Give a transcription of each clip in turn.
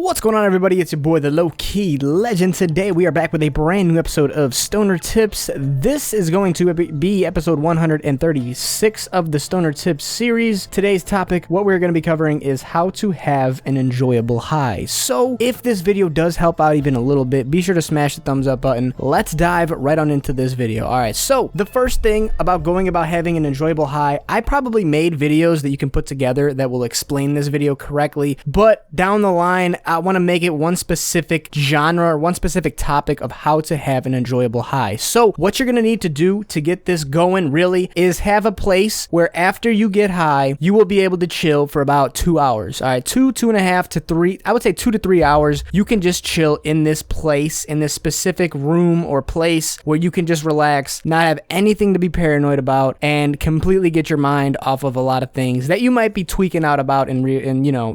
What's going on, everybody? It's your boy, the Low-Key Legend. Today, we are back with a brand new episode of Stoner Tips. This is going to be episode 136 of the Stoner Tips series. Today's topic, what we're going to be covering is how to have an enjoyable high. So, if this video does help out even a little bit, be sure to smash the thumbs up button. Let's dive right on into this video. Alright, so the first thing about having an enjoyable high, I probably made videos that you can put together that will explain this video correctly, but down the line, I want to make it one specific genre or one specific topic of how to have an enjoyable high. So what you're going to need to do to get this going really is have a place where after you get high, you will be able to chill for about 2 hours. All right, 2.5 to 3, I would say 2 to 3 hours. You can just chill in this place, in this specific room or place where you can just relax, not have anything to be paranoid about, and completely get your mind off of a lot of things that you might be tweaking out about in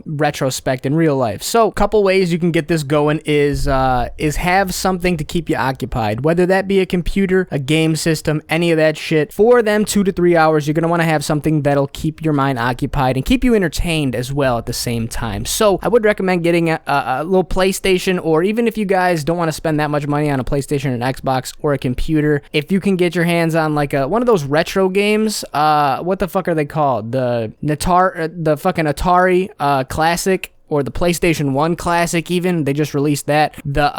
retrospect in real life. So couple ways you can get this going is have something to keep you occupied, whether that be a computer, a game system, any of that shit. For them 2 to 3 hours, you're going to want to have something that'll keep your mind occupied and keep you entertained as well at the same time. So I would recommend getting a little PlayStation, or even if you guys don't want to spend that much money on a PlayStation, an Xbox, or a computer, if you can get your hands on like one of those retro games, what the fuck are they called? The fucking Atari Classic, or the PlayStation 1 Classic even. They just released that. The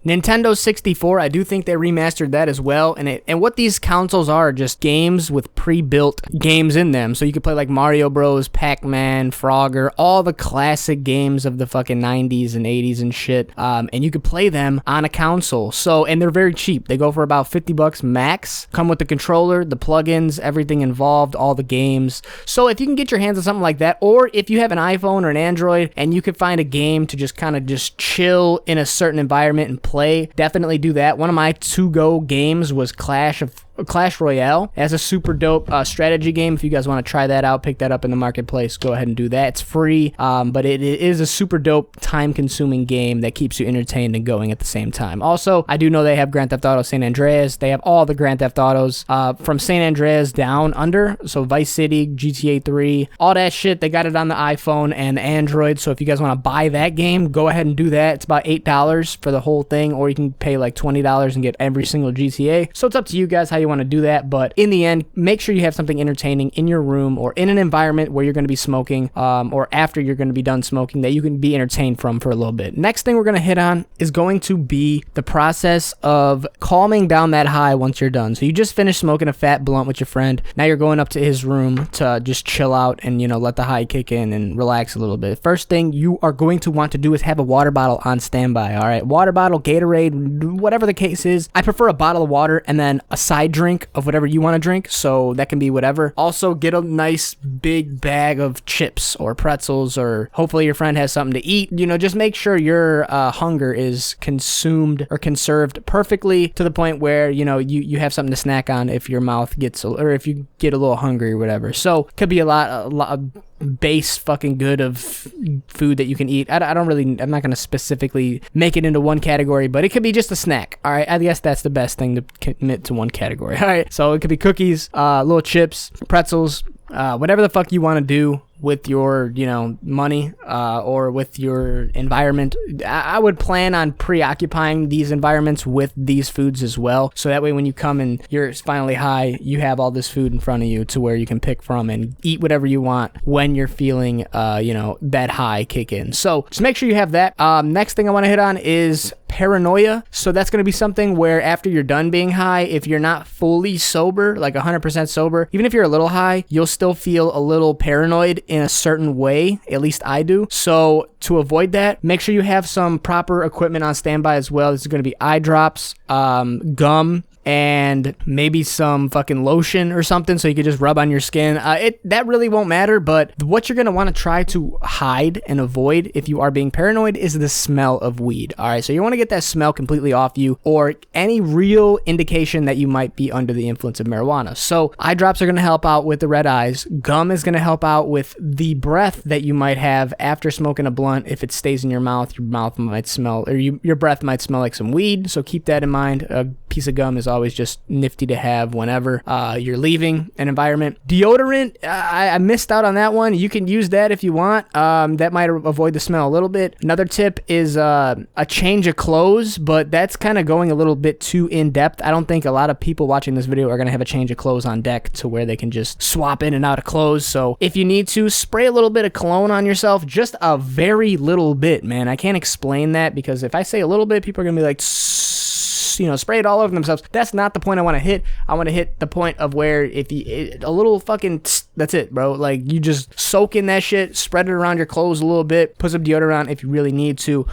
Nintendo 64, I do think they remastered that as well. And what these consoles are just games with pre-built games in them. So you could play like Mario Bros, Pac-Man, Frogger, all the classic games of the fucking 90s and 80s and shit. And you could play them on a console. So, and they're very cheap. They go for about $50 max. Come with the controller, the plugins, everything involved, all the games. So if you can get your hands on something like that, or if you have an iPhone or an Android and you could find a game to just kind of just chill in a certain environment and play, definitely do that. One of my to-go games was Clash Royale. As a super dope strategy game. If you guys want to try that out, pick that up in the marketplace, go ahead and do that. It's free, but it is a super dope, time-consuming game that keeps you entertained and going at the same time. Also, I do know they have Grand Theft Auto San Andreas. They have all the Grand Theft Autos from San Andreas down under, so Vice City, GTA 3, all that shit. They got it on the iPhone and the Android, so if you guys want to buy that game, go ahead and do that. It's about $8 for the whole thing, or you can pay like $20 and get every single GTA. So it's up to you guys how you want to do that, but in the end, make sure you have something entertaining in your room or in an environment where you're going to be smoking, or after you're going to be done smoking, that you can be entertained from for a little bit. Next thing we're going to hit on is going to be the process of calming down that high once you're done. So you just finished smoking a fat blunt with your friend. Now you're going up to his room to just chill out and, let the high kick in and relax a little bit. First thing you are going to want to do is have a water bottle on standby. All right, water bottle, Gatorade, whatever the case is. I prefer a bottle of water and then a side drink of whatever you want to drink, so that can be whatever. Also, get a nice big bag of chips or pretzels, or hopefully your friend has something to eat. Just make sure your hunger is consumed or conserved perfectly to the point where you have something to snack on if your mouth gets, or if you get a little hungry or whatever. So could be a lot of base fucking good of food that you can eat. I'm not going to specifically make it into one category, but it could be just a snack. All right, I guess that's the best thing to commit to one category. All right, so it could be cookies, little chips, pretzels, whatever the fuck you want to do with your, money, or with your environment. I would plan on preoccupying these environments with these foods as well. So that way when you come and you're finally high, you have all this food in front of you to where you can pick from and eat whatever you want when you're feeling, that high kick in. So just make sure you have that. Next thing I want to hit on is Paranoia. So that's going to be something where after you're done being high, if you're not fully sober, like 100% sober, even if you're a little high, you'll still feel a little paranoid in a certain way. At least I do. So to avoid that, make sure you have some proper equipment on standby as well. This is going to be eye drops, gum, and maybe some fucking lotion or something so you could just rub on your skin. That really won't matter, but what you're going to want to try to hide and avoid if you are being paranoid is the smell of weed. All right, so you want to get that smell completely off you, or any real indication that you might be under the influence of marijuana. So eye drops are going to help out with the red eyes. Gum is going to help out with the breath that you might have after smoking a blunt. If it stays in your mouth might smell, or your breath might smell like some weed, so keep that in mind. piece of gum is always just nifty to have whenever you're leaving an environment. Deodorant, I missed out on that one. You can use that if you want. That might avoid the smell a little bit. Another tip is a change of clothes, but that's kind of going a little bit too in-depth. I don't think a lot of people watching this video are going to have a change of clothes on deck to where they can just swap in and out of clothes. So if you need to, spray a little bit of cologne on yourself, just a very little bit, man. I can't explain that, because if I say a little bit, people are going to be like, you know, spray it all over themselves. That's not the point I want to hit. I want to hit the point of where if you, a little fucking, that's it, bro. Like, you just soak in that shit, spread it around your clothes a little bit, put some deodorant if you really need to,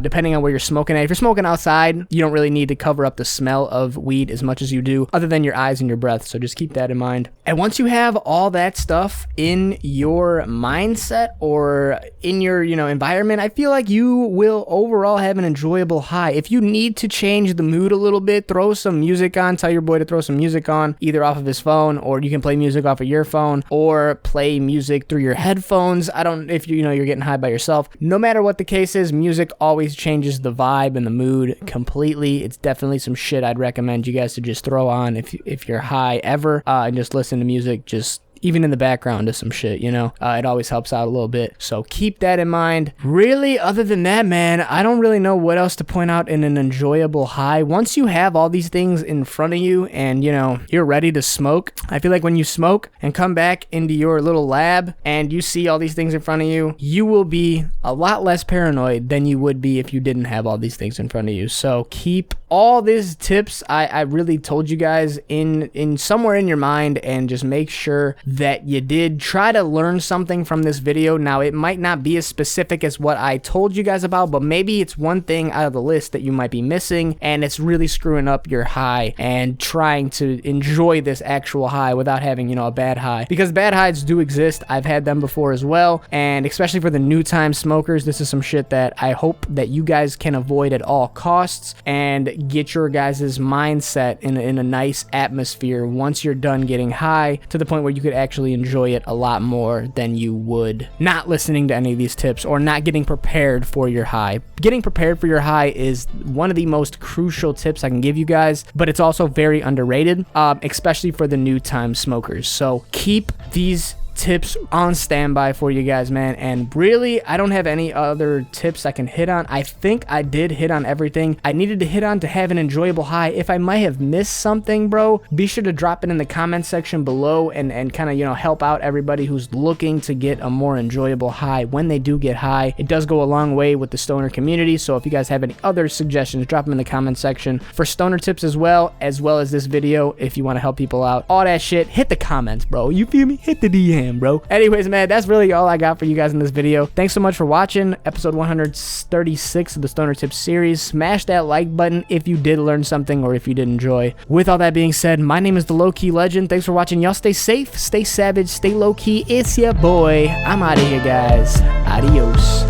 depending on where you're smoking at. If you're smoking outside, you don't really need to cover up the smell of weed as much as you do, other than your eyes and your breath. So just keep that in mind. And once you have all that stuff in your mindset or in your, you know, environment, I feel like you will overall have an enjoyable high. If you need to change the mood a little bit, throw some music on. Tell your boy to throw some music on, either off of his phone, or you can play music off of your phone, or play music through your headphones. I don't, if you know you're getting high by yourself. No matter what the case is, music always changes the vibe and the mood completely. It's definitely some shit I'd recommend you guys to just throw on if you're high ever, and just listen to music, just even in the background of some shit, you know. It always helps out a little bit. So keep that in mind. Really, other than that, man, I don't really know what else to point out in an enjoyable high. Once you have all these things in front of you and, you know, you're ready to smoke, I feel like when you smoke and come back into your little lab and you see all these things in front of you, you will be a lot less paranoid than you would be if you didn't have all these things in front of you. So keep all these tips I really told you guys in somewhere in your mind, and just make sure that you did try to learn something from this video. Now, it might not be as specific as what I told you guys about, but maybe it's one thing out of the list that you might be missing, and it's really screwing up your high and trying to enjoy this actual high without having, you know, a bad high. Because bad highs do exist. I've had them before as well, and especially for the new time smokers, this is some shit that I hope that you guys can avoid at all costs and get your guys' mindset in a nice atmosphere once you're done getting high, to the point where you could actually enjoy it a lot more than you would not listening to any of these tips or not getting prepared for your high. Getting prepared for your high is one of the most crucial tips I can give you guys, but it's also very underrated, especially for the new time smokers. So keep these tips on standby for you guys, man. And really, I don't have any other tips I can hit on. I think I did hit on everything I needed to hit on to have an enjoyable high. If I might have missed something, bro, be sure to drop it in the comment section below and kind of, you know, help out everybody who's looking to get a more enjoyable high when they do get high. It does go a long way with the stoner community. So if you guys have any other suggestions, drop them in the comment section for stoner tips as well as this video. If you want to help people out, all that shit, hit the comments, bro. You feel me? Hit the DM, bro. Anyways, man, that's really all I got for you guys in this video. Thanks so much for watching episode 136 of the Stoner Tips series. Smash that like button if you did learn something or if you did enjoy. With all that being said, my name is the LowkeyLegend. Thanks for watching. Y'all stay safe, stay savage, stay low-key. It's your boy. I'm out of here, guys. Adios.